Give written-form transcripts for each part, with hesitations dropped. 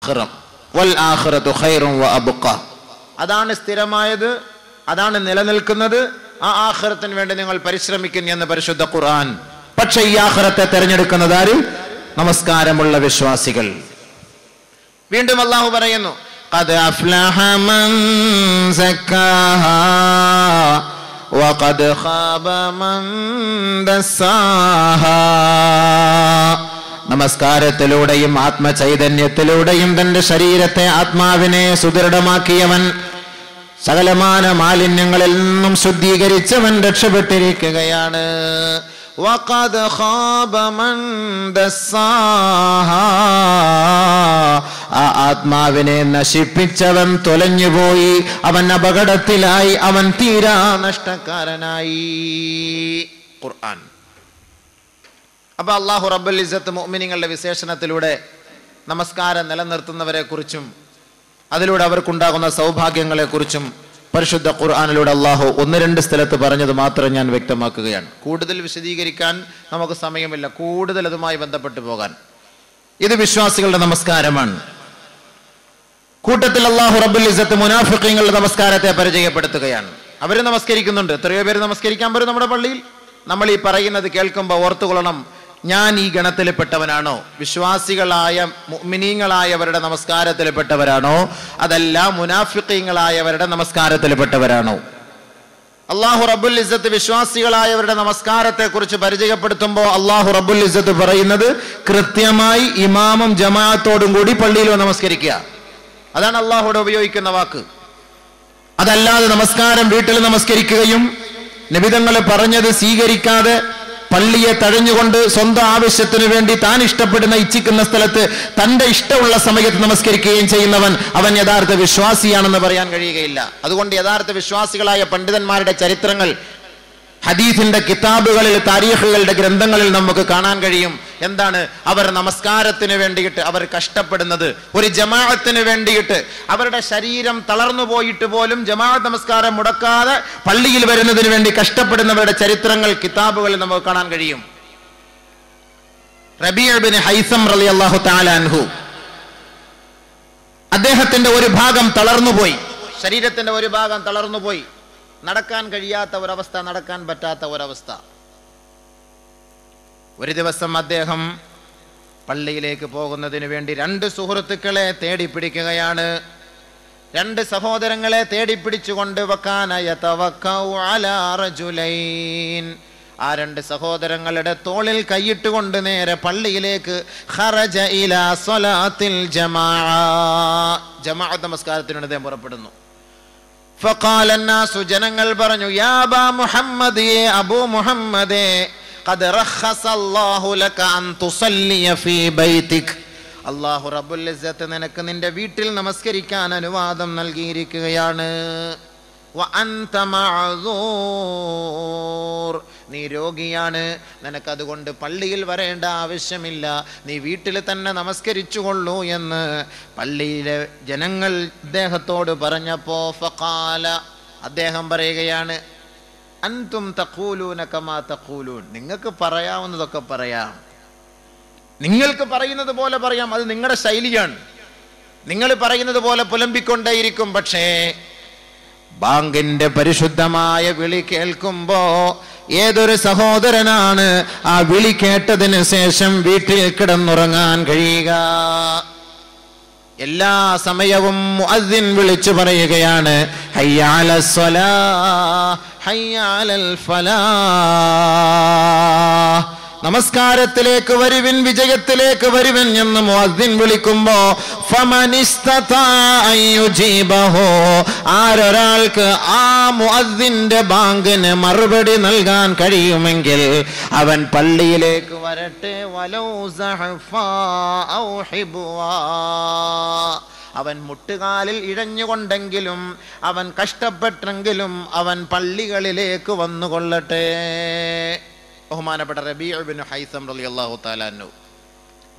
ആഖിറം വൽ ആഖിറതു ഖൈറുൻ വ അബ്ഖ. അതാണ് സ്ഥിരമായത്, അതാണ് നിലനിൽക്കുന്നത്. ആ ആഖിറത്തിന് വേണ്ടി നിങ്ങൾ പരിശ്രമിക്കുന്നു എന്ന് പരിശുദ്ധ ഖുർആൻ. പക്ഷേ ഈ ആഖിറത്തെ തിരഞ്ഞെടുക്കുന്നത് ആര്? നമസ്കാരമുള്ള വിശ്വാസികൾ. വീണ്ടും അല്ലാഹു പറയുന്നു, ഖദ് അഫ്ലഹ മൻ സക്കാഹാ വഖദ് ഖാബ മൻ ദസ്സാഹാ. നമസ്കാരത്തിലൂടെയും ആത്മചൈതന്യത്തിലൂടെയും തന്റെ ശരീരത്തെ, ആത്മാവിനെ സുദൃഢമാക്കിയവൻ, സകലമാന മാലിന്യങ്ങളിൽ നിന്നും ശുദ്ധീകരിച്ചവൻ രക്ഷപ്പെട്ടിരിക്കുകയാണ്. വഖദ് ഖാബ മൻ ദസ്സാഹാ. ആ ആത്മാവിനെ നശിപ്പിച്ചവൻ തൊലഞ്ഞുപോയി, അവൻ അപകടത്തിലായി, അവൻ തീരാ നഷ്ടക്കാരനായി. ഖുർആൻ. അപ്പൊ അല്ലാഹു റബ്ബുൽ ഇസ്സത്ത് മുഅ്മിനീങ്ങളുടെ വിശേഷണത്തിലൂടെ നമസ്കാരം നിലനിർത്തുന്നവരെ കുറിച്ചും അതിലൂടെ അവർക്കുണ്ടാകുന്ന സൗഭാഗ്യങ്ങളെ കുറിച്ചും പരിശുദ്ധ ഖുർആനിലൂടെ അല്ലാഹു 1-2 സ്ഥലത്ത് പറഞ്ഞത് മാത്രം ഞാൻ വ്യക്തമാക്കുകയാണ്. കൂടുതൽ വിശദീകരിക്കാൻ നമുക്ക് സമയമില്ല, കൂടുതൽ അതുമായി ബന്ധപ്പെട്ടു പോകാൻ. ഇത് വിശ്വാസികളുടെ നമസ്കാരമാണ്. കൂട്ടത്തിൽ അല്ലാഹു റബ്ബുൽ ഇസ്സത്ത് മുനാഫിഖീങ്ങളുടെ നമസ്കാരത്തെ പരിചയപ്പെടുത്തുകയാണ്. അവർ നമസ്കരിക്കുന്നുണ്ട്. എത്രയോ പേര് നമസ്കരിക്കാൻ വരും നമ്മുടെ പള്ളിയിൽ. നമ്മൾ ഈ പറയുന്നത് കേൾക്കുമ്പോൾ ഓർത്തുകൊള്ളണം, ഞാൻ ഈ ഗണത്തിൽപ്പെട്ടവനാണോ? വിശ്വാസികളായ മുഅ്മിനീങ്ങളായവരുടെ നമസ്കാരത്തിൽപ്പെട്ടവരാണോ? അതല്ല മുനാഫിഖീങ്ങളായവരുടെ നമസ്കാരത്തിൽപ്പെട്ടവരാണോ? അല്ലാഹു റബ്ബുൽ ഇസ്സത്ത് വിശ്വാസികളായവരുടെ നമസ്കാരത്തെ കുറിച്ച് പരിചയപ്പെടുത്തുമ്പോൾ അല്ലാഹു റബ്ബുൽ ഇസ്സത്ത് പറയുന്നത് കൃത്യമായി ഇമാമും ജമാഅത്തോടും കൂടി പള്ളിയിൽ നമസ്കരിക്കുക. അതാണ് അല്ലാഹുവിടെ ഉപയോഗിക്കുന്ന വാക്ക്. അതല്ലാതെ നമസ്കാരം വീട്ടിൽ നമസ്കരിക്കുകയും നബിതങ്ങൾ പറഞ്ഞത് സ്വീകരിക്കാതെ പള്ളിയെ തഴഞ്ഞുകൊണ്ട് സ്വന്തം ആവശ്യത്തിനു വേണ്ടി താൻ ഇഷ്ടപ്പെടുന്ന ഇച്ഛിക്കുന്ന സ്ഥലത്ത് തന്റെ ഇഷ്ടമുള്ള സമയത്ത് നമസ്കരിക്കുകയും ചെയ്യുന്നവൻ അവൻ യഥാർത്ഥ വിശ്വാസിയാണെന്ന് പറയാൻ കഴിയുകയില്ല. അതുകൊണ്ട് യഥാർത്ഥ വിശ്വാസികളായ പണ്ഡിതന്മാരുടെ ചരിത്രങ്ങൾ ഹദീസിന്റെ കിതാബുകളിൽ, താരീഖുകളുടെ ഗ്രന്ഥങ്ങളിൽ നമുക്ക് കാണാൻ കഴിയും. എന്താണ് അവർ നമസ്കാരത്തിന് വേണ്ടിയിട്ട് അവർ കഷ്ടപ്പെടുന്നത്? ഒരു ജമാഅത്തിന് വേണ്ടിയിട്ട് അവരുടെ ശരീരം തളർന്നു പോയിട്ട് പോലും ജമാഅത്ത് നമസ്കാരം മുടക്കാതെ പള്ളിയിൽ വരുന്നതിന് വേണ്ടി കഷ്ടപ്പെടുന്നവരുടെ ചരിത്രങ്ങൾ കിതാബുകളിൽ നമുക്ക് കാണാൻ കഴിയും. റബീഅ ഇബ്നു ഹൈസം റളിയല്ലാഹു തആല അൻഹു, അദ്ദേഹത്തിന്റെ ഒരു ഭാഗം തളർന്നുപോയി, ശരീരത്തിന്റെ ഒരു ഭാഗം തളർന്നുപോയി, നടക്കാൻ കഴിയാത്ത ഒരവസ്ഥ, നടക്കാൻ പറ്റാത്ത ഒരവസ്ഥ. ഒരു ദിവസം അദ്ദേഹം പള്ളിയിലേക്ക് പോകുന്നതിന് വേണ്ടി 2 സുഹൃത്തുക്കളെ തേടി പിടിക്കുകയാണ്. 2 സഹോദരങ്ങളെ തേടി പിടിച്ചുകൊണ്ട് വകാന യതവക്കഉ അലാ റജുലൈൻ. ആ 2 സഹോദരങ്ങളുടെ തോളിൽ കൈയിട്ടുകൊണ്ട് നേരെ പള്ളിയിലേക്ക് ഖറജ ഇലാ സ്വലാത്തിൽ ജമാഅ, ജമാഅത്ത് നമസ്കാരത്തിന് അദ്ദേഹം പുറപ്പെടുന്നു. ഫഖാല അന്നാസു, ജനങ്ങൾ പറഞ്ഞു, യാ അബാ മുഹമ്മദ്, അബൂ മുഹമ്മദേ, ഖദ് റഖസല്ലാഹു ലക അൻ തുസല്ലിയ ഫീ ബൈതിക്. അല്ലാഹു റബ്ബുൽ ഇസ്സത്ത് നിനക്ക് നിന്റെ വീട്ടിൽ നമസ്കരിക്കാൻ അനുവാദം നൽകിയിരിക്കുകയാണ്. വ അൻത മഅ്സൂർ, നീ രോഗിയാണ്, നിനക്കതുകൊണ്ട് പള്ളിയിൽ വരേണ്ട ആവശ്യമില്ല, നീ വീട്ടിൽ തന്നെ നമസ്കരിച്ചുകൊള്ളൂ എന്ന് പള്ളിയിലെ ജനങ്ങൾ അദ്ദേഹത്തോട് പറഞ്ഞപ്പോ ഫഖാല, അദ്ദേഹം പറയുകയാണ്, അൻതും തഖൂലൂന കമാ തഖൂലൂൻ, നിങ്ങൾക്ക് പറയാവുന്നതൊക്കെ പറയാം, നിങ്ങൾക്ക് പറയുന്നത് പോലെ പറയാം, അത് നിങ്ങളുടെ ശൈലിയാണ്, നിങ്ങൾ പറയുന്നത് പോലെ പുലമ്പിക്കൊണ്ടേയിരിക്കും. പക്ഷേ ബാങ്കിന്റെ പരിശുദ്ധമായ വിളി കേൾക്കുമ്പോ ഏതൊരു സഹോദരനാണ് ആ വിളി കേട്ടതിന് ശേഷം വീട്ടിൽ കിടന്നുറങ്ങാൻ കഴിയുക? എല്ലാ സമയവും മുഅദ്ദിൻ വിളിച്ചു പറയുകയാണ്, ഹയ്യ അലസ് സ്വലാഹ്, ഹയ്യ അലൽ ഫലാഹ്, നമസ്കാരത്തിലേക്ക് വരുവിൻ, വിജയത്തിലേക്ക് വരുവിൻ എന്ന് മുഅദ്ദിൻ വിളിക്കുമ്പോ ഫമനിസ്തതാഅ യുജീബഹു, ആരൊരാൾക്ക് ആ മുഅദ്ദിന്റെ ബാങ്കിന് മറുപടി നൽകാൻ കഴിയുമെങ്കിൽ അവൻ പള്ളിയിലേക്ക് വരട്ടെ. വലൗ സഹഫാ ഔ ഹിബ്വാ, അവൻ മുട്ടുകാലിൽ ഇഴഞ്ഞുകൊണ്ടെങ്കിലും അവൻ കഷ്ടപ്പെട്ടെങ്കിലും അവൻ പള്ളികളിലേക്ക് വന്നുകൊള്ളട്ടെ. ബഹുമാനപ്പെട്ട റബീഅ ഇബ്നു ഹൈസം റളിയല്ലാഹു തആല അൻഹു,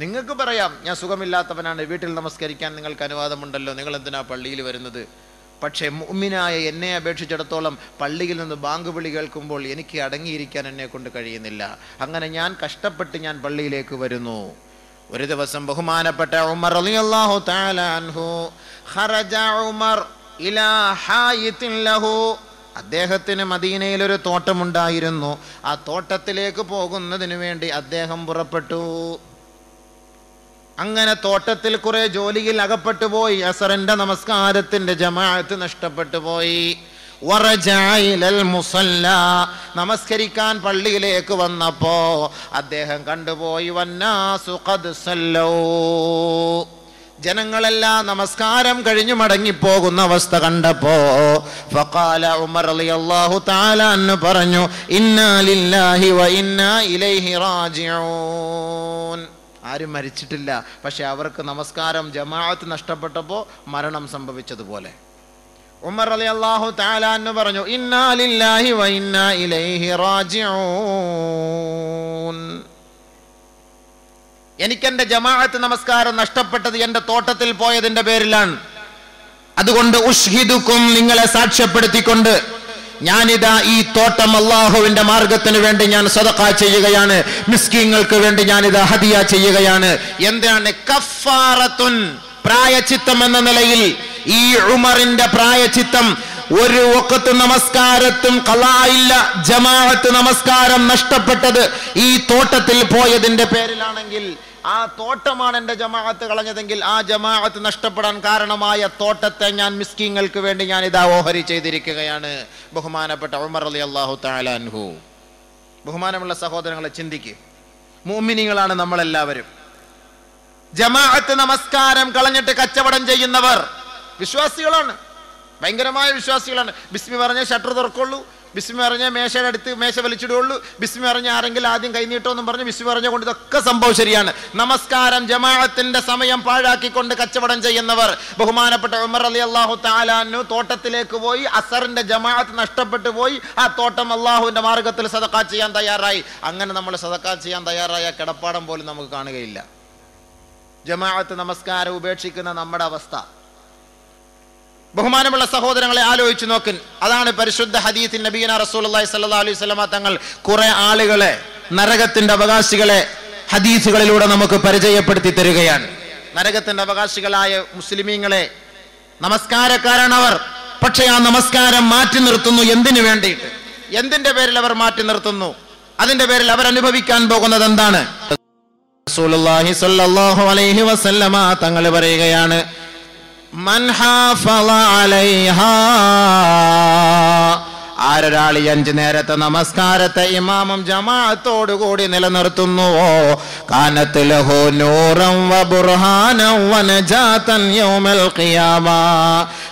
നിങ്ങൾക്ക് പറയാം ഞാൻ സുഖമില്ലാത്തവനാണ്, വീട്ടിൽ നമസ്കരിക്കാൻ നിങ്ങൾക്ക് അനുവാദമുണ്ടല്ലോ, നിങ്ങൾ എന്തിനാ പള്ളിയിൽ വരുന്നത്? പക്ഷേ മുഅ്മിനായ എന്നെ അപേക്ഷിച്ചിടത്തോളം പള്ളിയിൽ നിന്ന് ബാങ്ക് വിളി കേൾക്കുമ്പോൾ എനിക്ക് അടങ്ങിയിരിക്കാൻ എന്നെ കൊണ്ട് കഴിയുന്നില്ല. അങ്ങനെ ഞാൻ കഷ്ടപ്പെട്ട് ഞാൻ പള്ളിയിലേക്ക് വരുന്നു. ഒരു ദിവസം ബഹുമാനപ്പെട്ട ഉമർ റളിയല്ലാഹു തആല അൻഹു ഖറജ ഉമർ ഇലാ ഹായിത്തിൻ ലഹു, അദ്ദേഹത്തിന് മദീനയിൽ ഒരു തോട്ടമുണ്ടായിരുന്നു. ആ തോട്ടത്തിലേക്ക് പോകുന്നതിന് വേണ്ടി അദ്ദേഹം പുറപ്പെട്ടു. അങ്ങനെ തോട്ടത്തിൽ കുറെ ജോലിയിൽ അകപ്പെട്ടു പോയി. അസറിന്റെ നമസ്കാരത്തിന്റെ ജമാഅത്ത് നഷ്ടപ്പെട്ടു പോയി. നമസ്കരിക്കാൻ പള്ളിയിലേക്ക് വന്നപ്പോ അദ്ദേഹം കണ്ടുപോയി വന്നാസു ഖദ് സല്ലൂ, ജനങ്ങളെല്ലാം നമസ്കാരം കഴിഞ്ഞു മടങ്ങിപ്പോകുന്ന അവസ്ഥ കണ്ടപ്പോ ഫഖാല ഉമർ റളിയല്ലാഹു തആല അൻഹു പറഞ്ഞു, ഇന്നാ ലില്ലാഹി വ ഇന്നാ ഇലൈഹി റാജിഊൻ. ആരും മരിച്ചിട്ടില്ല, പക്ഷെ അവർക്ക് നമസ്കാരം ജമാഅത്ത് നഷ്ടപ്പെട്ടപ്പോൾ മരണം സംഭവിച്ചതുപോലെ. ഉമർ റളിയല്ലാഹു തആല അൻഹു പറഞ്ഞു, ഇന്നാ ലില്ലാഹി വ ഇന്നാ ഇലൈഹി റാജിഊൻ. എനിക്കെന്റെ ജമാഅത്ത് നമസ്കാരം നഷ്ടപ്പെട്ടത് എന്റെ തോട്ടത്തിൽ പോയതിന്റെ പേരിലാണ്. അതുകൊണ്ട് ഉഷ്ഹിദുക്കും, നിങ്ങളെ സാക്ഷ്യപ്പെടുത്തിക്കൊണ്ട് ഞാനിതാ ഈ തോട്ടം അല്ലാഹുവിന്റെ മാർഗത്തിന് വേണ്ടി ഞാൻ സദഖ ചെയ്യുകയാണ്, മിസ്കീങ്ങൾക്ക് വേണ്ടി ഞാനിതാ ഹദിയ ചെയ്യുകയാണ്. എന്താണ്? കഫാറത്തുൻ, പ്രായച്ചിത്തം എന്ന നിലയിൽ ഈ ഉമറിന്റെ പ്രായച്ചിത്തം ഒരു വഖത്ത് നമസ്കാരത്തും ഖളായില്ല, ജമാഅത്ത് നമസ്കാരം നഷ്ടപ്പെട്ടത് ഈ തോട്ടത്തിൽ പോയതിന്റെ പേരിലാണെങ്കിൽ, ആ തോട്ടമാണ് എന്റെ ജമാഅത്ത് കളഞ്ഞതെങ്കിൽ ആ ജമാഅത്ത് നഷ്ടപ്പെടാൻ കാരണമായ തോട്ടത്തെ ഞാൻ മിസ്കീങ്ങൾക്ക് വേണ്ടി ഞാൻ ഇതാ ഓഹരി ചെയ്തിരിക്കുകയാണ്. ബഹുമാനപ്പെട്ട ഉമർ റളിയല്ലാഹു തആല അൻഹു. ബഹുമാനമുള്ള സഹോദരങ്ങളെ, ചിന്തിക്കുക, മുഅ്മിനീങ്ങളാണ് നമ്മളെല്ലാവരും. ജമാഅത്ത് നമസ്കാരം കളഞ്ഞിട്ട് കച്ചവടം ചെയ്യുന്നവർ വിശ്വാസികളാണ്, ഭയങ്കരമായ വിശ്വാസികളാണ്. ബിസ്മി പറഞ്ഞ ഷട്ടർ തുറക്കുള്ളൂ, ബിസ്മി പറഞ്ഞ മേശയുടെ അടുത്ത് മേശ വലിച്ചിടുള്ളൂ, ബിസ്മി പറഞ്ഞ ആരെങ്കിലും ആദ്യം കൈനീട്ടോന്നും പറഞ്ഞ് ബിസ്മി പറഞ്ഞുകൊണ്ട് ഇതൊക്കെ സംഭവം ശരിയാണ്. നമസ്കാരം ജമാഅത്തിന്റെ സമയം പാഴാക്കിക്കൊണ്ട് കച്ചവടം ചെയ്യുന്നവർ. ബഹുമാനപ്പെട്ട ഉമർ റളിയല്ലാഹു തആല അൻഹു തോട്ടത്തിലേക്ക് പോയി, അസറിന്റെ ജമാഅത്ത് നഷ്ടപ്പെട്ടു പോയി. ആ തോട്ടം അല്ലാഹുവിന്റെ മാർഗത്തിൽ സദഖ ചെയ്യാൻ തയ്യാറായി. അങ്ങനെ നമ്മൾ സദഖ ചെയ്യാൻ തയ്യാറായ കിടപ്പാടം പോലും നമുക്ക് കാണുകയില്ല. ജമാഅത്ത് നമസ്കാരം ഉപേക്ഷിക്കുന്ന നമ്മുടെ അവസ്ഥ. ബഹുമാനമുള്ള സഹോദരങ്ങളെ, ആലോചിച്ചു നോക്ക്. അതാണ് പരിശുദ്ധ ഹദീസിൽ നബിയന റസൂലുള്ളാഹി സ്വല്ലല്ലാഹു അലൈഹി വസല്ലമ തങ്ങൾ കുറെ ആളുകളെ, നരകത്തിന്റെ അവകാശികളെ ഹദീസുകളിലൂടെ നമുക്ക് പരിചയപ്പെടുത്തി തരികയാണ്. നരകത്തിന്റെ അവകാശികളായ മുസ്ലിമീങ്ങളെ, നമസ്കാരക്കാരാണവർ, പക്ഷെ ആ നമസ്കാരം മാറ്റി നിർത്തുന്നു. എന്തിനു വേണ്ടിയിട്ട്? എന്തിന്റെ പേരിൽ അവർ മാറ്റി നിർത്തുന്നു? അതിന്റെ പേരിൽ അവർ അനുഭവിക്കാൻ പോകുന്നത് എന്താണ്? റസൂലുള്ളാഹി സ്വല്ലല്ലാഹു അലൈഹി വസല്ലമ തങ്ങൾ പറയുകയാണ്, മൻ ഹാഫള അലൈഹാ, ആരൊരാൾ 5 നേരത്തെ നമസ്കാരത്തെ ഇമാമും ജമാഅത്തോടുകൂടി നിലനിർത്തുന്നുവോ, കാനത്ത് ലഹു നൂറൻ വ ബുർഹാനൻ വ നജാതൻ യൗമൽ ഖിയാമ,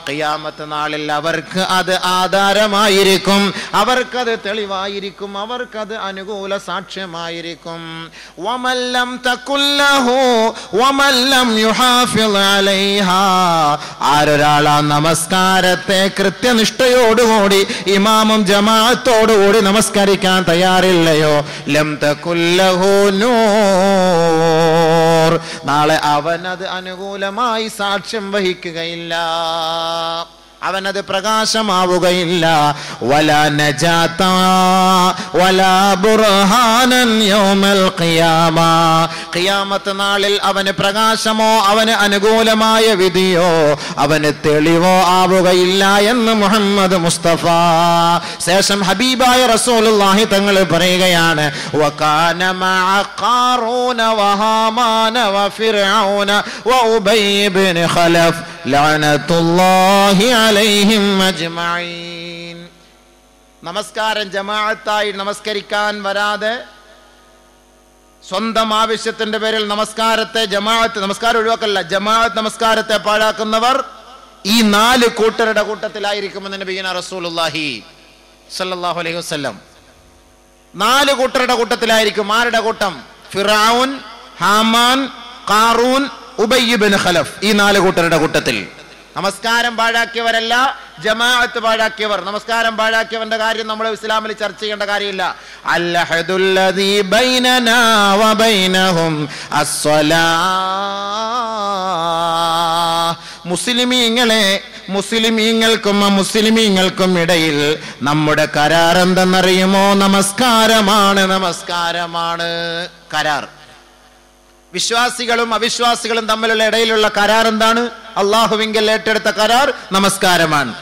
ഖിയാമത്ത് നാളിൽ അവർക്ക് അത് ആധാരമായിരിക്കും, അവർക്കത് തെളിവായിരിക്കും, അവർക്കത് അനുകൂല സാക്ഷ്യമായിരിക്കും. വമൻ ലം തകുല്ലഹു വമൻ ലം യുഹാഫിള് അലൈഹാ, ആരൊരാൾ ആ നമസ്കാരത്തെ കൃത്യനിഷ്ഠയോടുകൂടി ഇമാമും ജമാഅത്തോടുകൂടി നമസ്കരിക്കാൻ തയ്യാറില്ലയോ, ലം തകുല്ലഹു നൂർ, നാളെ അവനത് അനുകൂലമായി സാക്ഷ്യം വഹിക്കുകയില്ല, അവനത് പ്രകാശമാവുകയില്ല. വലാ നജാത വലാ ബുർഹാനൻ യൗമൽ ഖിയാമ, ഖിയാമത്ത് നാളിൽ അവന് പ്രകാശമോ അവന് അനുകൂലമായ വിധിയോ അവന് തെളിവോ ആവുകയില്ല എന്ന് മുഹമ്മദ് മുസ്തഫ. ശേഷം ഹബീബായ റസൂലുള്ളാഹി തങ്ങൾ പറയുകയാണ്, വകാന മഅ ഖാറൂന വഹാമാന വഫിർഔന വഉബയ്യ് ഇബ്നു ഖലഫ് ലഅനത്തുല്ലാഹി അലൈഹിം അജ്മഈൻ. നമസ്കാരം ജമാഅത്തായി നമസ്കരിക്കാൻ വരാതെ സ്വന്തം ആവശ്യത്തിന്റെ പേരിൽ നമസ്കാരത്തെ നമസ്കാരം ഒഴിവാക്കല്ല, ജമാഅത്ത് നമസ്കാരത്തെ പാഴാക്കുന്നവർ ഈ 4 കൂട്ടരുടെ കൂട്ടത്തിലായിരിക്കുമെന്ന് നബിയുനാ റസൂലുള്ളാഹി സ്വല്ലല്ലാഹു അലൈഹി വസല്ലം. 4 കൂട്ടരുടെ കൂട്ടത്തിലായിരിക്കും. ആരുടെ കൂട്ടം? ഫിർഔൻ, ഹാമാൻ, ഖാറൂൻ, ഉബയ്യ് ഇബ്നു ഖലഫ്. ഈ 4 കൂട്ടരുടെ കൂട്ടത്തിൽ. നമസ്കാരം പാഴാക്കിയവരല്ല, ജമാഅത്ത് പാഴാക്കിയവർ. നമസ്കാരം പാഴാക്കിയവന്റെ കാര്യം നമ്മൾ ഇസ്ലാമിൽ ചർച്ച ചെയ്യേണ്ട കാര്യമില്ല. അൽഹദുല്ലദീ ബൈനനാ വ ബൈനഹും അസ്സലാഹ്. മുസ്ലിമീങ്ങൾക്കും ഇടയിൽ നമ്മുടെ കരാർ എന്തെന്നറിയുമോ? നമസ്കാരമാണ് കരാർ. വിശ്വാസികളും അവിശ്വാസികളും തമ്മിലുള്ള ഇടയിലുള്ള കരാർ എന്താണ്? അല്ലാഹുവിങ്കൽ ഏറ്റെടുത്ത കരാർ നമസ്കാരമാണ്.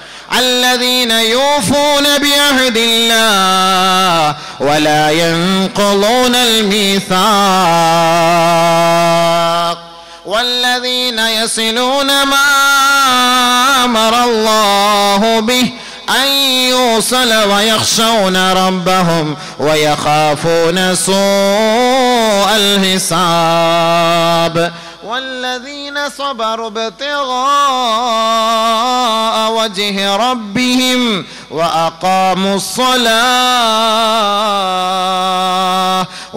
الذين يوفون بعهد الله ولا ينقضون الميثاق والذين يصلون ما أمر الله به أن يوصل ويخشون ربهم ويخافون سوء الحساب والذين صبروا ابتغاء وجه ربهم وأقاموا الصلاة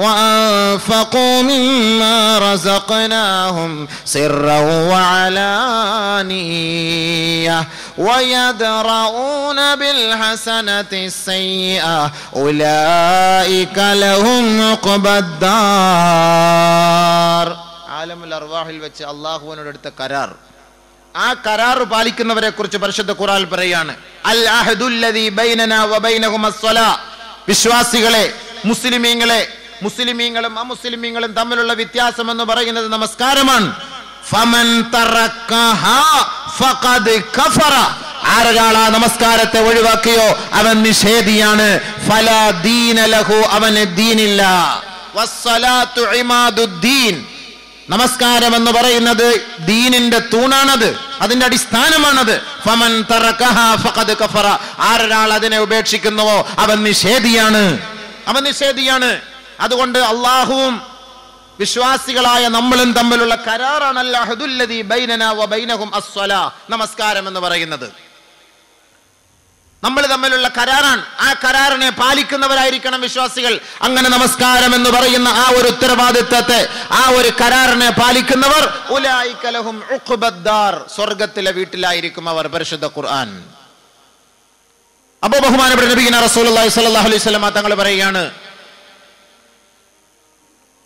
وأنفقوا مما رزقناهم سرا وعلانية ويدرؤون بالحسنة السيئة أولئك لهم عقبى الدار. ആലമുൽ അർവാഹിൽ വെച്ച് അല്ലാഹുവിനോട് എടുത്ത കരാർ, ആ കരാർ പാലിക്കുന്നവരെ കുറിച്ച് പരിശുദ്ധ ഖുർആൻ പറയാണ്, അൽ അഹ്ദുല്ലദീ ബൈനനാ വബൈനഹും അസ്സലാ. വിശ്വാസികളെ, മുസ്ലിമീങ്ങളും അമുസ്ലിമീങ്ങളും തമ്മിലുള്ള വ്യത്യാസം എന്ന് പറയുന്നത് നമസ്കാരമാണ്. ഫമൻ തറക്കഹാ ഫഖദ് കഫറ. ആരൊരാൾ ആ നമസ്കാരത്തെ ഒഴിവാക്കിയോ അവൻ നിഷേധിയാണ്. ഫലാ ദീന ലഹു, അവന് ദീനില്ല. വസ്സലാത്തു ഇമാദുദ്ദീൻ. നമസ്കാരം എന്ന് പറയുന്നത് ദീനിന്റെ തൂണാണത്, അതിന്റെ അടിസ്ഥാനമാണത്. ഫമൻ തറക്കഹാ ഫഖദ് കഫറ. ആരൊരാൾ അതിനെ ഉപേക്ഷിക്കുന്നുവോ അവൻ നിഷേധിയാണ്. അതുകൊണ്ട് അല്ലാഹുവും വിശ്വാസികളായ നമ്മളും തമ്മിലുള്ള കരാറാണ് അൽ അഹ്ദുല്ലദീ ബൈനനാ വബൈനഹും അസ്സലാ. നമസ്കാരം എന്ന് പറയുന്നത് നമ്മൾ തമ്മിലുള്ള കരാറാണ്. ആ കരാറിനെ പാലിക്കുന്നവരായിരിക്കണം വിശ്വാസികൾ. അങ്ങനെ നമസ്കാരം എന്ന് പറയുന്ന ആ ഒരു ഉത്തരവാദിത്തത്തെ, ആ ഒരു കരാറിനെ പാലിക്കുന്നവർ ഉലൈക ലഹും ഉഖ്ബദ്ദാർ, സ്വർഗ്ഗത്തിലെ വീട്ടിലായിരിക്കും അവർ. പരിശുദ്ധ ഖുർആൻ. അപ്പോൾ ബഹുമാനപ്പെട്ട നബിയിന റസൂലുള്ളാഹി സ്വല്ലല്ലാഹു അലൈഹി വസല്ലം തങ്ങൾ പറയുകയാണ്,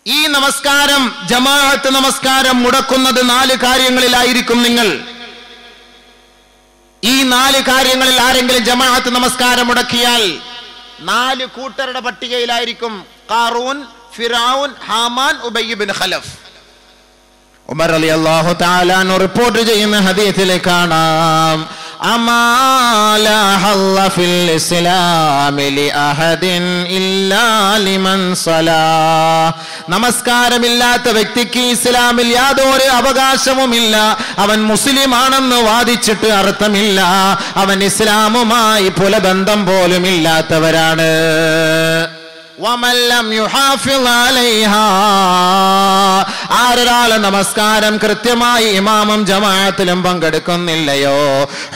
ഈ നമസ്കാരം, ജമാഅത്ത് നമസ്കാരം മുടക്കുന്നത് 4 കാര്യങ്ങളിലായിരിക്കും. നിങ്ങൾ ഈ 4 കാര്യങ്ങളിൽ ആരെങ്കിലും ജമാഅത്ത് നമസ്കാരം മുടക്കിയാൽ 4 കൂട്ടരുടെ പട്ടികയിലായിരിക്കും ഖാറൂൻ, ഫിറഔൻ, ഹാമാൻ, ഉബയ്യ് ഇബ്നു ഖലഫ്. ഉമർ റളിയല്ലാഹു തആല അൻഹു റിപ്പോർട്ട് ചെയ്യുന്ന ഹദീസിൽ കാണാം, അമാ ലാ ഹല്ല ഫിൽ ഇസ്ലാമി ലി അഹദിൻ ഇല്ലാ ലിമൻ സലാ. നമസ്കാരമില്ലാത്ത വ്യക്തിക്ക് ഇസ്ലാമിൽ യാതൊരു അവകാശവുമില്ല. അവൻ മുസ്ലിം ആണെന്ന് വാദിച്ചിട്ട് അർത്ഥമില്ല. അവൻ ഇസ്ലാമുമായി പുലബന്ധം പോലും ഇല്ലാത്തവരാണ്. വമൻ ലം യുഹാഫിള് അലൈഹാ. ആരൊരാള് നമസ്കാരം കൃത്യമായി ഇമാമും ജമാഅത്തിലും പങ്കെടുക്കുന്നില്ലയോ,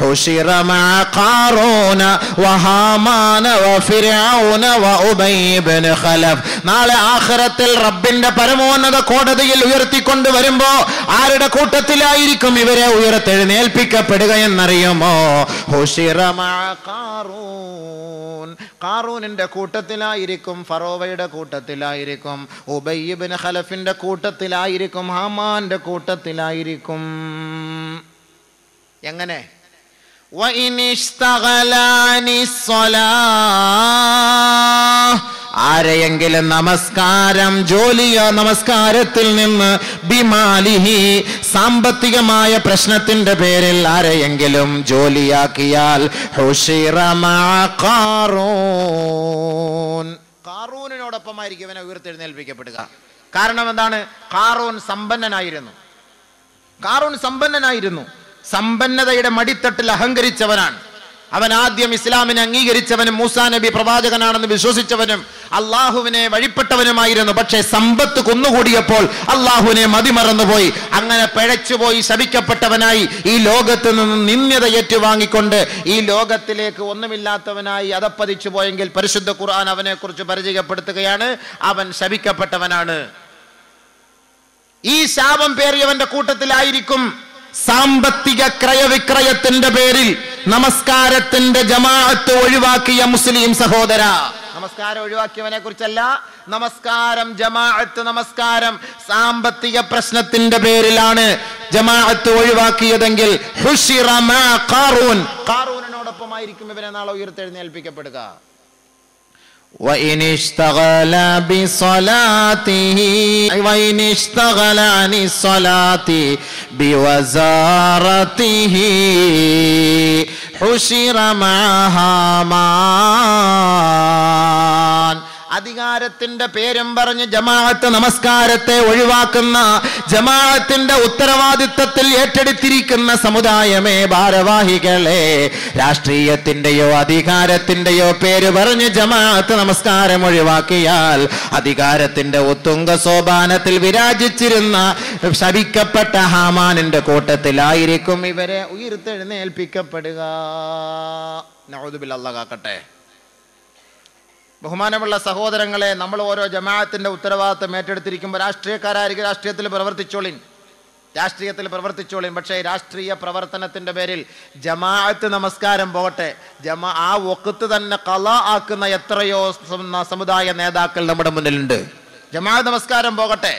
ഹുശിറ മഅ ഖാറൂന വഹാമാന വഫിർഔന വഉബയ്യ് ഇബ്നു ഖലഫ്. നാളെ ആഖിറത്തിൽ റബ്ബിന്റെ പരമോന്നത കോടതിയിൽ ഉയർത്തിക്കൊണ്ട് വരുമ്പോ ആരുടെ കൂട്ടത്തിലായിരിക്കും ഇവരെ ഉയർത്തെഴുന്നേൽപ്പിക്കപ്പെടുക എന്നറിയുമോ? ഹുശിറ മഅ ഖാറൂൻ. ഖാറൂനിന്റെ കൂട്ടത്തിലായിരിക്കും, ഫറോവയുടെ കൂട്ടത്തിലായിരിക്കും, ഉബയ്യ് ഇബ്നു ഖലഫിന്റെ കൂട്ടത്തിലായിരിക്കും, ഹാമാന്റെ കൂട്ടത്തിലായിരിക്കും. എങ്ങനെ? ആരെയെങ്കിലും നമസ്കാരം, ജോലിയോ നമസ്കാരത്തിൽ നിന്ന്, ബിമാലിഹി, സാമ്പത്തികമായ പ്രശ്നത്തിന്റെ പേരിൽ ആരെയെങ്കിലും ജോലിയാക്കിയാൽ, ഹുശിറ മഅ ഖാറൂൻ. ഖാറൂനിനോടൊപ്പമായിരിക്കും ഇവനെ ഉയർത്തെഴുന്നേൽപ്പിക്കപ്പെടുക. കാരണം എന്താണ്? ഖാറൂൻ സമ്പന്നനായിരുന്നു. സമ്പന്നതയുടെ മടിത്തട്ടിൽ അഹങ്കരിച്ചവനാണ്. അവൻ ആദ്യം ഇസ്ലാമിനെ അംഗീകരിച്ചവനും മൂസാ നബി പ്രവാചകനാണെന്ന് വിശ്വസിച്ചവനും അള്ളാഹുവിനെ വഴിപ്പെട്ടവനുമായിരുന്നു. പക്ഷേ സമ്പത്ത് കുന്നുകൂടിയപ്പോൾ അള്ളാഹുവിനെ മതിമറന്നുപോയി. അങ്ങനെ പിഴച്ചുപോയി ശപിക്കപ്പെട്ടവനായി ഈ ലോകത്ത് നിന്ന് നിന്ദ്യത ഏറ്റുവാങ്ങിക്കൊണ്ട് ഈ ലോകത്തിലേക്ക് ഒന്നുമില്ലാത്തവനായി അധപ്പതിച്ചു പോയെങ്കിൽ പരിശുദ്ധ ഖുർആൻ അവനെ കുറിച്ച് പരിചയപ്പെടുത്തുകയാണ്, അവൻ ശപിക്കപ്പെട്ടവനാണ്. ഈ ശാപം പേറിയവന്റെ കൂട്ടത്തിലായിരിക്കും സാമ്പത്തിക ക്രയവിക്രയത്തിന്റെ പേരിൽ നമസ്കാരത്തിന്റെ ജമാഅത്ത് ഒഴിവാക്കിയ മുസ്ലിം സഹോദര. നമസ്കാരം ഒഴിവാക്കിയവനെ കുറിച്ചല്ല, നമസ്കാരം, ജമാഅത്ത് നമസ്കാരം സാമ്പത്തിക പ്രശ്നത്തിന്റെ പേരിലാണ് ജമാഅത്ത് ഒഴിവാക്കിയതെങ്കിൽ ഹുശിറ മഅ ഖാറൂൻ. ഖാറൂനിനോടൊപ്പമായിരിക്കും ഇവനെ നാളെ ഉയർത്തെഴുന്നേൽപ്പിക്കപ്പെടുക. وإن اشتغل بصلاته وإن اشتغل عن الصلاة بوزارته حشر مع هامان. അധികാരത്തിന്റെ പേരും പറഞ്ഞ് ജമാഅത്ത് നമസ്കാരത്തെ ഒഴിവാക്കുന്ന, ജമാഅത്തിന്റെ ഉത്തരവാദിത്തത്തിൽ ഏറ്റെടുത്തിരിക്കുന്ന സമുദായമേ, ഭാരവാഹികളെ, രാഷ്ട്രീയത്തിന്റെയോ അധികാരത്തിന്റെയോ പേര് പറഞ്ഞ് ജമാഅത്ത് നമസ്കാരം ഒഴിവാക്കിയാൽ അധികാരത്തിന്റെ ഉത്തുംഗ സോപാനത്തിൽ വിരാജിച്ചിരുന്ന ശപിക്കപ്പെട്ട ഹാമാനിന്റെ കൂട്ടത്തിലായിരിക്കും ഇവരെ ഉയർത്തെഴുന്നേൽപ്പിക്കപ്പെടുക. നഊദുബില്ലാഹ്, അല്ലാഹ് കാക്കട്ടെ. ബഹുമാനമുള്ള സഹോദരങ്ങളെ, നമ്മൾ ഓരോ ജമാഅത്തിന്റെ ഉത്തരവാദിത്തം ഏറ്റെടുത്തിരിക്കുമ്പോൾ രാഷ്ട്രീയക്കാരായിരിക്കും, രാഷ്ട്രീയത്തിൽ പ്രവർത്തിച്ചോളിൻ. പക്ഷേ രാഷ്ട്രീയ പ്രവർത്തനത്തിന്റെ പേരിൽ ജമാഅത്ത് നമസ്കാരം പോകട്ടെ, ആ വഖത്ത് തന്നെ ഖളാ ആക്കുന്ന എത്രയോ സമുദായ നേതാക്കൾ നമ്മുടെ മുന്നിലുണ്ട്. ജമാഅത്ത് നമസ്കാരം പോകട്ടെ,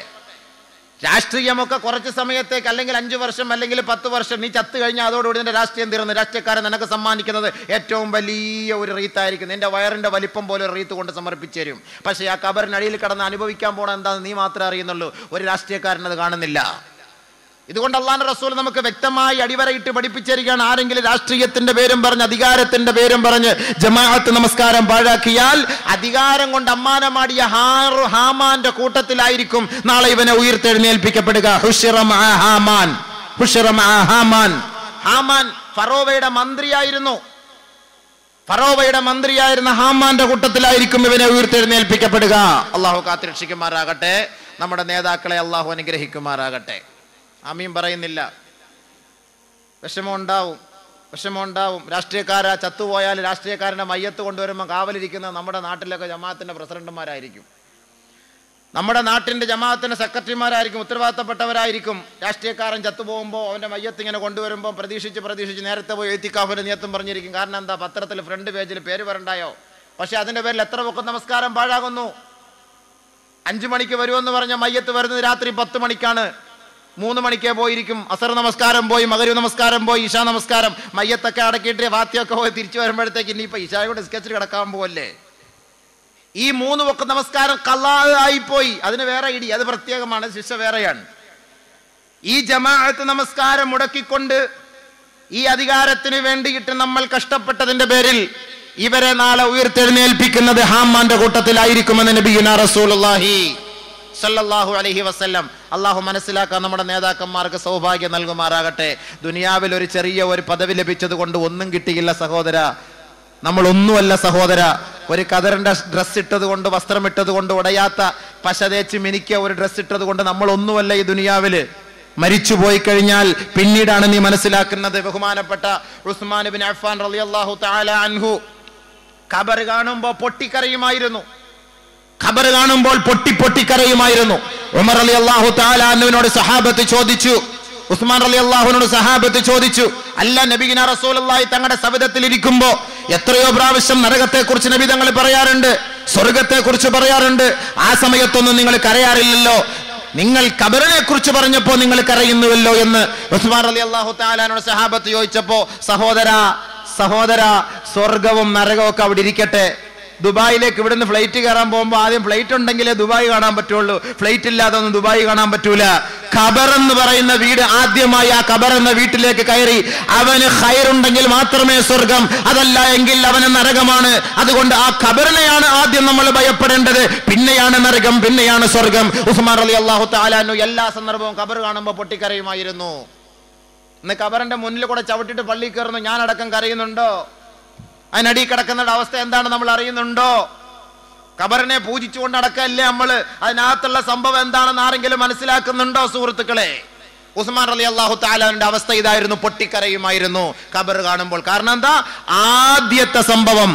രാഷ്ട്രീയമൊക്കെ കുറച്ച് സമയത്തേക്ക്, അല്ലെങ്കിൽ 5 വർഷം അല്ലെങ്കിൽ 10 വർഷം, നീ ചത്തു കഴിഞ്ഞാൽ അതോടുകൂടി നിന്റെ രാഷ്ട്രീയം തീർന്നു. രാഷ്ട്രീയക്കാരൻ നിനക്ക് സമ്മാനിക്കുന്നത് ഏറ്റവും വലിയ ഒരു റീത്തായിരിക്കും, നിന്റെ വയറിന്റെ വലിപ്പം പോലെ ഒരു റീത്ത് കൊണ്ട് സമർപ്പിച്ചു തരും. പക്ഷേ ആ കബറിനടിയിൽ കിടന്ന് അനുഭവിക്കാൻ പോണ എന്താണെന്ന് നീ മാത്രമേ അറിയുന്നുള്ളൂ, ഒരു രാഷ്ട്രീയക്കാരനത് കാണുന്നില്ല. ഇതുകൊണ്ട് അല്ലാഹുവിന്റെ റസൂൽ നമുക്ക് വ്യക്തമായി അടിവരയിട്ട് പഠിപ്പിച്ചിരിക്കുകയാണ്, ആരെങ്കിലും രാഷ്ട്രീയത്തിന്റെ പേരും പറഞ്ഞ്, അധികാരത്തിന്റെ പേരും പറഞ്ഞ് ജമാഅത്ത് നമസ്കാരം പാഴാക്കിയാൽ അധികാരം കൊണ്ട് അമ്മാനമാടിയ ഹാമാന്റെ കൂട്ടത്തിലായിരിക്കും നാളെ ഇവനെ ഉയർത്തെഴുന്നേൽപ്പിക്കപ്പെടുക. ഹാമാൻ ഫറോവയുടെ മന്ത്രിയായിരുന്ന ഹാമാന്റെ കൂട്ടത്തിലായിരിക്കും ഇവനെ ഉയർത്തെഴുന്നേൽപ്പിക്കപ്പെടുക. അള്ളാഹു കാത്തുരക്ഷിക്കുമാറാകട്ടെ. നമ്മുടെ നേതാക്കളെ അള്ളാഹു അനുഗ്രഹിക്കുമാറാകട്ടെ. ആമീൻ പറയുന്നില്ല. വിഷമമുണ്ടാവും. രാഷ്ട്രീയക്കാരാ ചത്തുപോയാൽ രാഷ്ട്രീയക്കാരൻ്റെ മയ്യത്ത് കൊണ്ടുവരുമ്പോൾ കാവലിരിക്കുന്ന നമ്മുടെ നാട്ടിലൊക്കെ ജമാഅത്തിൻ്റെ പ്രസിഡന്റുമാരായിരിക്കും, നമ്മുടെ നാട്ടിൻ്റെ ജമാഅത്തിൻ്റെ സെക്രട്ടറിമാരായിരിക്കും, ഉത്തരവാദിത്തപ്പെട്ടവരായിരിക്കും. രാഷ്ട്രീയക്കാരൻ ചത്തുപോകുമ്പോൾ അവൻ്റെ മയ്യത്ത് ഇങ്ങനെ കൊണ്ടുവരുമ്പോൾ പ്രതീക്ഷിച്ച് നേരത്തെ പോയി എത്തിക്കാഫിൻ്റെ നിയത്തും പറഞ്ഞിരിക്കും. കാരണം എന്താ, പത്രത്തിൽ ഫ്രണ്ട് പേജിൽ പേര് വരണ്ടായോ. പക്ഷെ അതിൻ്റെ പേരിൽ എത്ര വഖത്ത് നമസ്കാരം പാഴാകുന്നു. 5 മണിക്ക് വരുമെന്ന് പറഞ്ഞ മയ്യത്ത് വരുന്നത് രാത്രി 10 മണിക്കാണ്. 3 മണിക്കേ പോയിരിക്കും. അസർ നമസ്കാരം പോയി, മഗ്‌രിബ് നമസ്കാരം പോയി, ഇശാ നമസ്കാരം, മയ്യത്തൊക്കെ അടക്കിയിട്ട് ഫാത്തിഹയൊക്കെ പോയി തിരിച്ചു വരുമ്പോഴത്തേക്ക് ഇനിയിപ്പോൾ ഇശായോട് സ്കെച്ചിൽ കിടക്കാൻ പോവല്ലേ. ഈ 3 വഖത്ത് നമസ്കാരം ഖളാ ആയിപ്പോയി. അതിന് വേറെ ഇടി, അത് പ്രത്യേകമാണ്, ശിക്ഷ വേറെയാണ്. ഈ ജമാഅത്ത് നമസ്കാരം മുടക്കിക്കൊണ്ട് ഈ അധികാരത്തിന് വേണ്ടിയിട്ട് നമ്മൾ കഷ്ടപ്പെട്ടതിന്റെ പേരിൽ ഇവരെ നാളെ ഉയർത്തെഴുന്നേൽപ്പിക്കുന്നത് ഹാമാന്റെ കൂട്ടത്തിലായിരിക്കുമെന്ന് നബിയുനാ റസൂലുള്ളാഹി സല്ലല്ലാഹു അലൈഹി വസല്ലം. അള്ളാഹു മനസ്സിലാക്കാൻ നമ്മുടെ നേതാക്കന്മാർക്ക് സൗഭാഗ്യം നൽകുമാറാകട്ടെ. ദുനിയാവിൽ ഒരു ചെറിയ പദവി ലഭിച്ചത് കൊണ്ട് ഒന്നും കിട്ടിയില്ല സഹോദര, നമ്മളൊന്നുമല്ല സഹോദര. ഒരു കതറിന്റെ ഡ്രസ്സ് ഇട്ടത് കൊണ്ട്, വസ്ത്രം ഇട്ടത് കൊണ്ട്, ഉടയാത്ത പശ തേച്ച് മിനിക്കിയ ഒരു ഡ്രസ്സ് ഇട്ടത് കൊണ്ട് നമ്മളൊന്നുമല്ല ഈ ദുനിയാവില്. മരിച്ചു പോയി കഴിഞ്ഞാൽ പിന്നീടാണ് നീ മനസ്സിലാക്കുന്നത്. ബഹുമാനപ്പെട്ട ഉസ്മാൻ ഇബ്നു അഫ്ഫാൻ റളിയല്ലാഹു തആല അൻഹു ഖബർ കാണുമ്പോൾ പൊട്ടിക്കരയുമായിരുന്നു. ഉമർ റളിയല്ലാഹു തആല അൻഹുവിനോട് സഹാബത്ത് ചോദിച്ചു, ഉസ്മാൻ റളിയല്ലാഹുവിനോട് സഹാബത്ത് ചോദിച്ചു, അല്ല നബിയിന റസൂലുള്ളാഹി തങ്ങളുടെ സവിധത്തിൽ ഇരിക്കുമ്പോൾ എത്രയോ പ്രാവശ്യം നരകത്തെ കുറിച്ച് നബി തങ്ങൾ പറയാറുണ്ട്, സ്വർഗത്തെ കുറിച്ച് പറയാറുണ്ട്, ആ സമയത്തൊന്നും നിങ്ങൾ കരയാറില്ലല്ലോ, നിങ്ങൾ ഖബറിനെ കുറിച്ച് പറഞ്ഞപ്പോൾ നിങ്ങൾ കരയുന്നുവല്ലോ എന്ന് ഉസ്മാൻ റളിയല്ലാഹു തആലയോട് സഹാബത്ത് ചോദിച്ചപ്പോൾ, സഹോദര സ്വർഗവും നരകവും ഒക്കെ അവിടെ ഇരിക്കട്ടെ, ദുബായിലേക്ക് ഇവിടുന്ന് ഫ്ലൈറ്റ് കയറാൻ പോകുമ്പോൾ ആദ്യം ഫ്ലൈറ്റ് ഉണ്ടെങ്കിലേ ദുബായ് കാണാൻ പറ്റുള്ളൂ, ഫ്ലൈറ്റ് ഇല്ലാതെ ഒന്നും ദുബായ് കാണാൻ പറ്റൂല. ഖബർ എന്ന് പറയുന്ന വീട്, ആദ്യമായി ആ ഖബർ എന്ന വീട്ടിലേക്ക് കയറി അവന് ഖൈറുണ്ടെങ്കിൽ മാത്രമേ സ്വർഗം, അതല്ല എങ്കിൽ അവന് നരകമാണ്. അതുകൊണ്ട് ആ ഖബറിനെയാണ് ആദ്യം നമ്മൾ ഭയപ്പെടേണ്ടത്, പിന്നെയാണ് നരകം, പിന്നെയാണ് സ്വർഗം. ഉസ്മാൻ റളിയല്ലാഹു തആല അൻഹു എല്ലാ സന്ദർഭവും ഖബർ കാണുമ്പോൾ പൊട്ടിക്കരയുമായിരുന്നു. ഇന്ന് ഖബറിന്റെ മുന്നിൽ കൂടെ ചവിട്ടിട്ട് പള്ളി കയറുന്നു, ഞാനടക്കം കരയുന്നുണ്ടോ? അതിനടി കിടക്കുന്നവരുടെ അവസ്ഥ എന്താണ് നമ്മൾ അറിയുന്നുണ്ടോ? ഖബറിനെ പൂജിച്ചുകൊണ്ട് അടക്കല്ലേ നമ്മള്? അതിനകത്തുള്ള സംഭവം എന്താണെന്ന് ആരെങ്കിലും മനസ്സിലാക്കുന്നുണ്ടോ സുഹൃത്തുക്കളെ? ഉസ്മാൻ റളിയല്ലാഹു തആലയുടെ അവസ്ഥ ഇതായിരുന്നു, പൊട്ടിക്കരയുമായിരുന്നു ഖബർ കാണുമ്പോൾ. കാരണം എന്താ? ആദ്യത്തെ സംഭവം,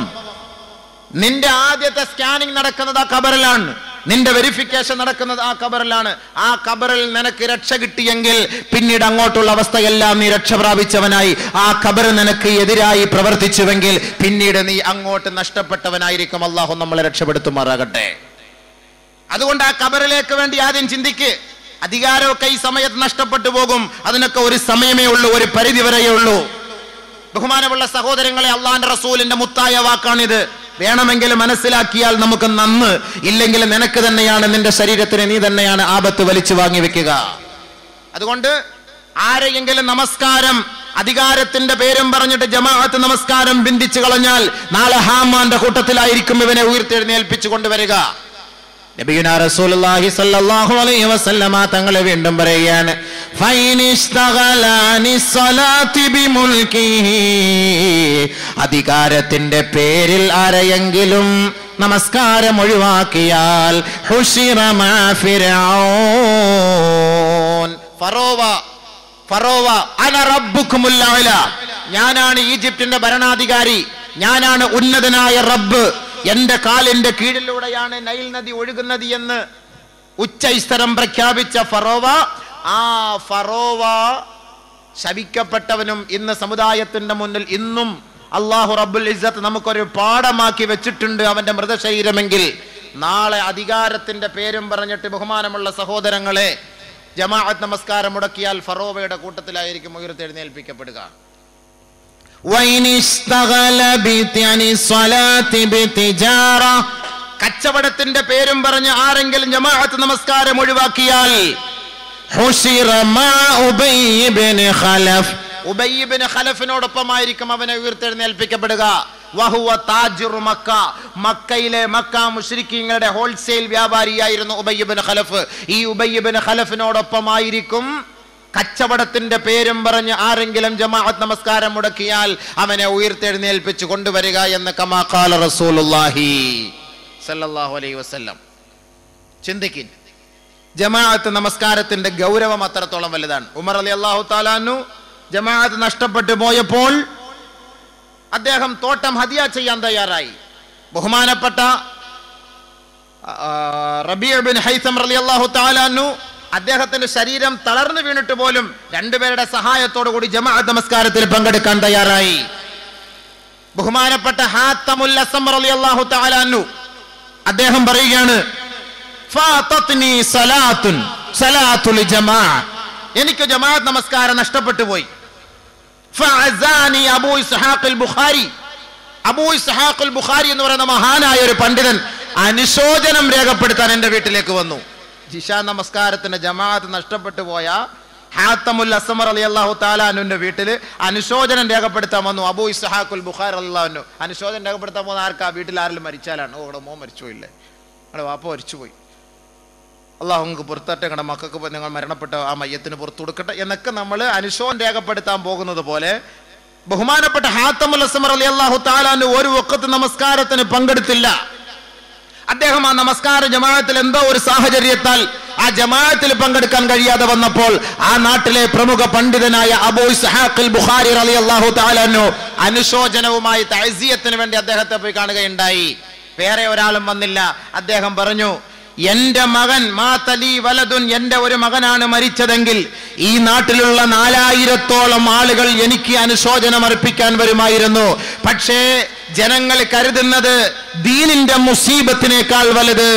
നിന്റെ ആദ്യത്തെ സ്കാനിങ് നടക്കുന്നത് ആ ഖബറിലാണ്, നിന്റെ വെരിഫിക്കേഷൻ നടക്കുന്നത് ആ ഖബറിലാണ്. ആ ഖബറിൽ നിനക്ക് രക്ഷ കിട്ടിയെങ്കിൽ പിന്നീട് അങ്ങോട്ടുള്ള അവസ്ഥയെല്ലാം നീ രക്ഷ പ്രാപിച്ചവനായി. ആ ഖബർ നിനക്ക് എതിരായി പ്രവർത്തിച്ചുവെങ്കിൽ പിന്നീട് നീ അങ്ങോട്ട് നഷ്ടപ്പെട്ടവനായിരിക്കും. അല്ലാഹു നമ്മളെ രക്ഷപ്പെടുത്തുമാറാകട്ടെ. അതുകൊണ്ട് ആ ഖബറിലേക്ക് വേണ്ടി ആദ്യം ചിന്തിക്ക്. അധികാരമൊക്കെ ഈ സമയത്ത് നഷ്ടപ്പെട്ടു പോകും, അതിനൊക്കെ ഒരു സമയമേ ഉള്ളൂ, ഒരു പരിധി വരെയേ ഉള്ളൂ. ബഹുമാനമുള്ള സഹോദരങ്ങളെ, അള്ളാഹുവിന്റെ റസൂലിന്റെ മുത്തായ വാക്കാണിത്. വേണമെങ്കിൽ മനസ്സിലാക്കിയാൽ നമുക്ക് നന്ന്, ഇല്ലെങ്കിൽ നിനക്ക് തന്നെയാണ്, നിന്റെ ശരീരത്തിന് നീ തന്നെയാണ് ആപത്ത് വലിച്ചു വാങ്ങി വെക്കുക. അതുകൊണ്ട് ആരെയെങ്കിലും നമസ്കാരം അധികാരത്തിന്റെ പേരും പറഞ്ഞിട്ട് ജമാഅത്ത് നമസ്കാരം ബന്ധിച്ചു കളഞ്ഞാൽ നാളെ ഹാമാന്റെ കൂട്ടത്തിലായിരിക്കും ഇവനെ ഉയർത്തെഴുന്നേൽപ്പിച്ചു കൊണ്ടുവരിക. നബിയുനാ റസൂലുള്ളാഹി സ്വല്ലല്ലാഹു അലൈഹി വസല്ലമ തങ്ങൾ വീണ്ടും പറയുകയാണ്, ഫൈനിസ്തഗലാനി സ്വലാത്തി ബിമുൽകിഹി, അധികാരത്തിന്റെ പേരിൽ ആരെയെങ്കിലും നമസ്കാരം ഒഴിവാക്കിയാൽ ഹുശിറ മാ ഫിർഔൻ, ഫറോവ അന റബ്ബുക്കുമുൽ അഅല, ഞാനാണ് ഈജിപ്തിന്റെ ഭരണാധികാരി, ഞാനാണ് ഉന്നതനായ റബ്ബ്, എന്റെ കാലിന്റെ കീഴിലൂടെയാണ് നൈൽ നദി ഒഴുകുന്നത് എന്ന് ഉച്ചൈസ്തരം പ്രഖ്യാപിച്ച ഫറോവ, ആ ഫറോവ ശപിക്കപ്പെട്ടവനും ഇന്ന് സമുദായത്തിന്റെ മുന്നിൽ ഇന്നും അല്ലാഹു റബ്ബുൽ ഇസ്സത്ത് നമുക്കൊരു പാഠമാക്കി വെച്ചിട്ടുണ്ട് അവന്റെ മൃതശരീരമെങ്കിൽ. നാളെ അധികാരത്തിന്റെ പേരും പറഞ്ഞിട്ട് ബഹുമാനമുള്ള സഹോദരങ്ങളെ ജമാഅത്ത് നമസ്കാരം മുടക്കിയാൽ ഫറോവയുടെ കൂട്ടത്തിലായിരിക്കും ഉയർത്തെഴുന്നേൽപ്പിക്കപ്പെടുക. കച്ചവടത്തിന്റെ പേരും പറഞ്ഞ് ആരെങ്കിലും ജമാഅത്ത് നമസ്കാരം ഒഴിവാക്കിയാൽ ഉബയ്യ് ഇബ്നു ഖലഫിനോടൊപ്പമായിരിക്കും അവനെ ഉയർത്തെഴുന്നേൽപ്പിക്കപ്പെടുക. വഹുവ താജിറു മക്ക, മക്കയിലെ മക്ക മുശ്രിക്കീങ്ങളുടെ ഹോൾസെയിൽ വ്യാപാരിയായിരുന്നു ഉബയ്യ് ഇബ്നു ഖലഫ്. ഈ ഉബയ്യ് ഇബ്നു ഖലഫിനോടൊപ്പമായിരിക്കും കച്ചവടത്തിന്റെ പേരും പറഞ്ഞ് ആരെങ്കിലും ജമാഅത്ത് നമസ്കാരം മുടക്കിയാൽ അവനെ ഉയർത്തെഴുന്നേൽപ്പിച്ചു കൊണ്ടുവരിക എന്ന് കമാ ഖാല റസൂലുള്ളാഹി സല്ലല്ലാഹു അലൈഹി വസല്ലം. ചിന്തിക്കിൻ, ജമാഅത്ത് നമസ്കാരത്തിന്റെ ഗൗരവം അത്രത്തോളം വലുതാണ്. ഉമർ റളിയല്ലാഹു തആല അൻഹു ജമാഅത്ത് നഷ്ടപ്പെട്ടു പോയപ്പോൾ അദ്ദേഹം തോട്ടം ഹദിയ ചെയ്യാൻ തയ്യാറായി. ബഹുമാനപ്പെട്ട റബീഅ ബിൻ ഹൈസം റളിയല്ലാഹു തആല അൻഹു അദ്ദേഹത്തിന്റെ ശരീരം തളർന്നു വീണിട്ട് പോലും രണ്ടുപേരുടെ സഹായത്തോടു കൂടി ജമാഅത്ത് നമസ്കാരത്തിൽ പങ്കെടുക്കാൻ തയ്യാറായി. ബഹുമാനപ്പെട്ട ഹാത്തമുൽ അസ്സം റളിയല്ലാഹു തആല അൻഹു അദ്ദേഹം പറയുകയാണ്, ഫാതത്നി സലാത്തുൽ ജമാഅ, എനിക്ക് ജമാഅത്ത് നമസ്കാരം നഷ്ടപ്പെട്ടു പോയി. ഫഅസാനി അബൂ ഇസ്ഹാഖുൽ ബുഖാരി, അബൂ ഇസ്ഹാഖുൽ ബുഖാരി എന്ന് പറയുന്ന മഹാനായ ഒരു പണ്ഡിതൻ അനുശോചനം രേഖപ്പെടുത്താൻ എൻ്റെ വീട്ടിലേക്ക് വന്നു. ജിഷാ നമസ്കാരത്തിന് ജമാഅത്ത് നഷ്ടപ്പെട്ടു പോയ ഹാത്തമുൽ അസ്സം റളിയല്ലാഹു തആല അൻഹുവിന്റെ വീട്ടിൽ അനുശോചനം രേഖപ്പെടുത്താൻ വന്നു അബൂ ഇസ്ഹാഖുൽ ബുഖാരി റളിയല്ലാഹു അൻഹു. അനുശോചനം രേഖപ്പെടുത്താൻ പോകുന്ന ആർക്കാ? വീട്ടിൽ ആരെങ്കിലും മരിച്ചാലാണ്. ഓ, ഇവിടെ മോൻ മരിച്ചുപോയില്ലേ, നിങ്ങളുടെ വാപ്പ മരിച്ചുപോയി, അള്ളാഹു നിങ്ങൾക്ക് പുറത്തട്ടെ, നിങ്ങളുടെ മക്കൾക്ക് നിങ്ങൾ മരണപ്പെട്ട ആ മയ്യത്തിന് പുറത്തു കൊടുക്കട്ടെ എന്നൊക്കെ നമ്മൾ അനുശോചനം രേഖപ്പെടുത്താൻ പോകുന്നത് പോലെ ബഹുമാനപ്പെട്ട ഹാത്തമുൽ അസ്സം റളിയല്ലാഹു തആല അൻഹു ഒരു വഖത്ത് നമസ്കാരത്തിന് പങ്കെടുത്തില്ല. അദ്ദേഹം ആ നമസ്കാര ജമാഅത്തിൽ എന്തോ ഒരു സാഹചര്യത്താൽ ആ ജമാഅത്തിൽ പങ്കെടുക്കാൻ കഴിയാതെ വന്നപ്പോൾ ആ നാട്ടിലെ പ്രമുഖ പണ്ഡിതനായ അബൂ ഇസ്ഹാഖുൽ ബുഖാരി റളിയല്ലാഹു തആല അൻഹു അനുശോചനവുമായി തഅസിയത്തിന് വേണ്ടി അദ്ദേഹത്തെ പോയി കാണുകയുണ്ടായി. വേറെ ഒരാളും വന്നില്ല. അദ്ദേഹം പറഞ്ഞു, എന്റെ മകൻ മാതലി വലതുൻ, എന്റെ ഒരു മകനാണ് മരിച്ചതെങ്കിൽ ഈ നാട്ടിലുള്ള 4000-ഓളം ആളുകൾ എനിക്ക് അനുശോചനം അർപ്പിക്കാൻ വരുമായിരുന്നു. പക്ഷേ ജനങ്ങൾ കരുതുന്നത് ദീനിന്റെ മുസീബത്തിനേക്കാൾ വലുത്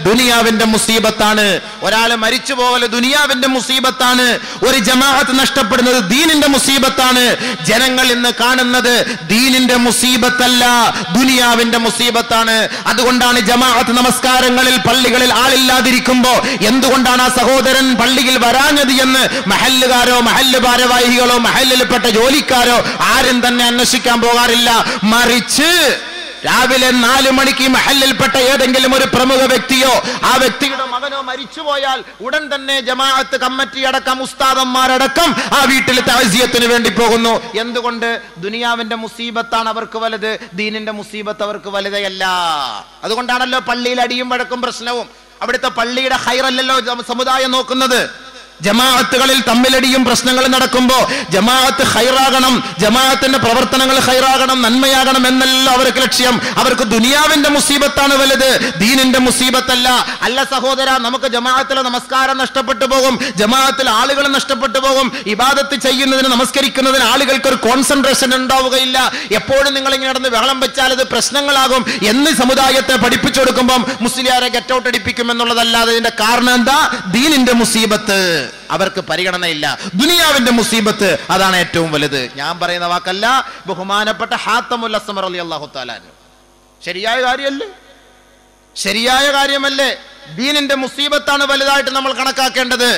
ദുനിയാവിന്റെ മുസീബത്താണ്. ഒരാൾ മരിച്ചു പോകല് ദുനിയാവിന്റെ മുസീബത്താണ്, ഒരു ജമാഅത്ത് നഷ്ടപ്പെടുന്നത് ദീനിന്റെ മുസീബത്താണ്. ജനങ്ങൾ ഇന്ന് കാണുന്നത് ദീനിന്റെ മുസീബത്തല്ല, ദുനിയാവിന്റെ മുസീബത്താണ്. അതുകൊണ്ടാണ് ജമാഅത്ത് നമസ്കാരങ്ങളിൽ പള്ളികളിൽ ആളില്ലാതിരിക്കുമ്പോ എന്തുകൊണ്ടാണ് ആ സഹോദരൻ പള്ളിയിൽ വരാഞ്ഞത് എന്ന് മഹല്ലുകാരോ മഹല്ല് ഭാരവാഹികളോ മഹല്ലിൽപ്പെട്ട ജോലിക്കാരോ ആരും തന്നെ അന്വേഷിക്കാൻ പോകാറില്ല. മറിച്ച് രാവിലെ 4 മണിക്ക് മഹല്ലിൽപ്പെട്ട ഏതെങ്കിലും ഒരു പ്രമുഖ വ്യക്തിയോ ആ വ്യക്തിയുടെ മകനോ മരിച്ചുപോയാൽ ഉടൻ തന്നെ ജമാഅത്ത് കമ്മിറ്റി അടക്കം ഉസ്താദന്മാരടക്കം ആ വീട്ടിൽ തഅസിയത്തിന് വേണ്ടി പോകുന്നു. എന്തുകൊണ്ട്? ദുനിയാവിന്റെ മുസീബത്താണ് അവർക്ക് വലുത്, ദീനിന്റെ മുസീബത്ത് അവർക്ക് വലുതല്ല. അതുകൊണ്ടാണല്ലോ പള്ളിയിൽ അടിയും വഴക്കും പ്രശ്നവും. അവിടുത്തെ പള്ളിയുടെ ഖൈറല്ലല്ലോ സമുദായം നോക്കുന്നത്. ജമാഅത്തുകളിൽ തമ്മിലടിയും പ്രശ്നങ്ങളും നടക്കുമ്പോ ജമാഅത്ത് ഖൈറാകണം, ജമാഅത്തിന്റെ പ്രവർത്തനങ്ങൾ ഖൈറാകണം, നന്മയാകണം എന്നല്ല അവർക്ക് ലക്ഷ്യം. അവർക്ക് ദുനിയാവിന്റെ മുസീബത്താണ് വലുത്, ദീനിന്റെ മുസീബത്തല്ല. അല്ല സഹോദര, നമുക്ക് ജമാഅത്തിലെ നമസ്കാരം നഷ്ടപ്പെട്ടു പോകും, ജമാഅത്തിൽ ആളുകൾ നഷ്ടപ്പെട്ടു പോകും. ഇബാദത്ത് ചെയ്യുന്നതിന് നമസ്കരിക്കുന്നതിന് ആളുകൾക്ക് ഒരു കോൺസെൻട്രേഷൻ ഉണ്ടാവുകയില്ല. എപ്പോഴും നിങ്ങൾ ഇങ്ങനെ നടന്ന് ബഹളം വെച്ചാൽ അത് പ്രശ്നങ്ങളാകും എന്ന് സമുദായത്തെ പഠിപ്പിച്ചു കൊടുക്കുമ്പോൾ മുസ്ലിയാരെ ഗെറ്റ് ഔട്ട് അടിപ്പിക്കും എന്നുള്ളതല്ലാതെ ഇതിന്റെ കാരണം എന്താ? ദീനിന്റെ മുസീബത്ത് അവർക്ക് പരിഗണനയില്ല, ദുനിയാവിന്റെ മുസീബത്ത് അതാണ് ഏറ്റവും വലുത്. ഞാൻ പറയുന്ന വാക്കല്ല, ബഹുമാനപ്പെട്ട ഹാത്തമുൽ അസ്സം റളിയല്ലാഹു തആല അൻഹു ശരിയായ കാര്യമല്ലേ? ശരിയായ കാര്യമല്ലേ? ദീനിന്റെ മുസീബത്താണ് വലുതായിട്ട് നമ്മൾ കണക്കാക്കേണ്ടത്.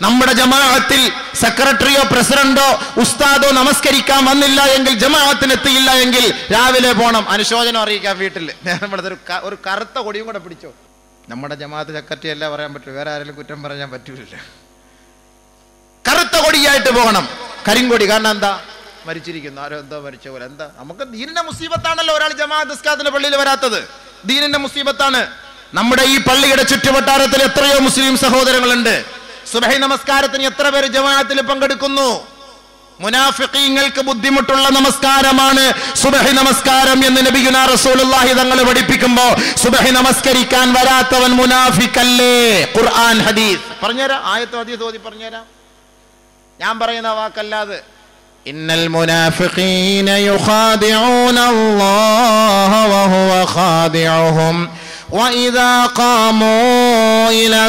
നമ്മുടെ ജമാഅത്തിൽ സെക്രട്ടറിയോ പ്രസിഡന്റോ ഉസ്താദോ നമസ്കരിക്കാൻ വന്നില്ല എങ്കിൽ, ജമാഅത്തിന് എത്തിയില്ല എങ്കിൽ രാവിലെ പോണം അനുശോചനം അറിയിക്കാൻ വീട്ടിൽ. നമ്മളത് ഒരു കറുത്ത കൊടിയും കൂടെ പിടിച്ചോ. നമ്മുടെ ജമാഅത്ത് സെക്രട്ടറി അല്ല പറയാൻ പറ്റൂ, വേറെ ആരെങ്കിലും കുറ്റം പറയാൻ പറ്റൂല. കറുത്ത കൊടിയായിട്ട് പോകണം, കരിങ്കൊടി. കാരണം എന്താ? മരിച്ചിരിക്കുന്നു, ആരോ എന്തോ മരിച്ച പോലെ. എന്താ? നമുക്ക് ദീനിന്റെ മുസീബത്താണല്ലോ ഒരാൾ ജമാഅത്ത് നിസ്കാരത്തിന്റെ പള്ളിയിൽ വരാത്തത്. ദീനിന്റെ മുസീബത്താണ്. നമ്മുടെ ഈ പള്ളിയുടെ ചുറ്റുവട്ടാരത്തിൽ എത്രയോ മുസ്ലിം സഹോദരങ്ങളുണ്ട്. സുബഹി നമസ്കാരത്തിന് എത്ര പേര് ജമാഅത്തിൽ പങ്കെടുക്കുന്നു? മുനാഫിഖീങ്ങൾക്ക് ബുദ്ധിമുട്ടുള്ള നമസ്കാരമാണ് സുബഹി നമസ്കാരം എന്ന് നബിയുനാ റസൂലുള്ളാഹി തങ്ങൾ പഠിപ്പിക്കുമ്പോൾ സുബഹി നമസ്കരിക്കാൻ വരാത്തവൻ മുനാഫിഖല്ലേ? ഖുർആൻ ഹദീസ് പറഞ്ഞുതരാം, ആയത്ത് ഹദീസ് ഓതി പറഞ്ഞുതരാം. ഞാൻ പറയുന്ന വാക്കല്ലാതെ. ഇന്നൽ മുനാഫിഖീന യുഖാദിഊന അല്ലാഹ വഹുവ ഖാദിഉഹും വഇദാ ഖാമൂ ഇലാ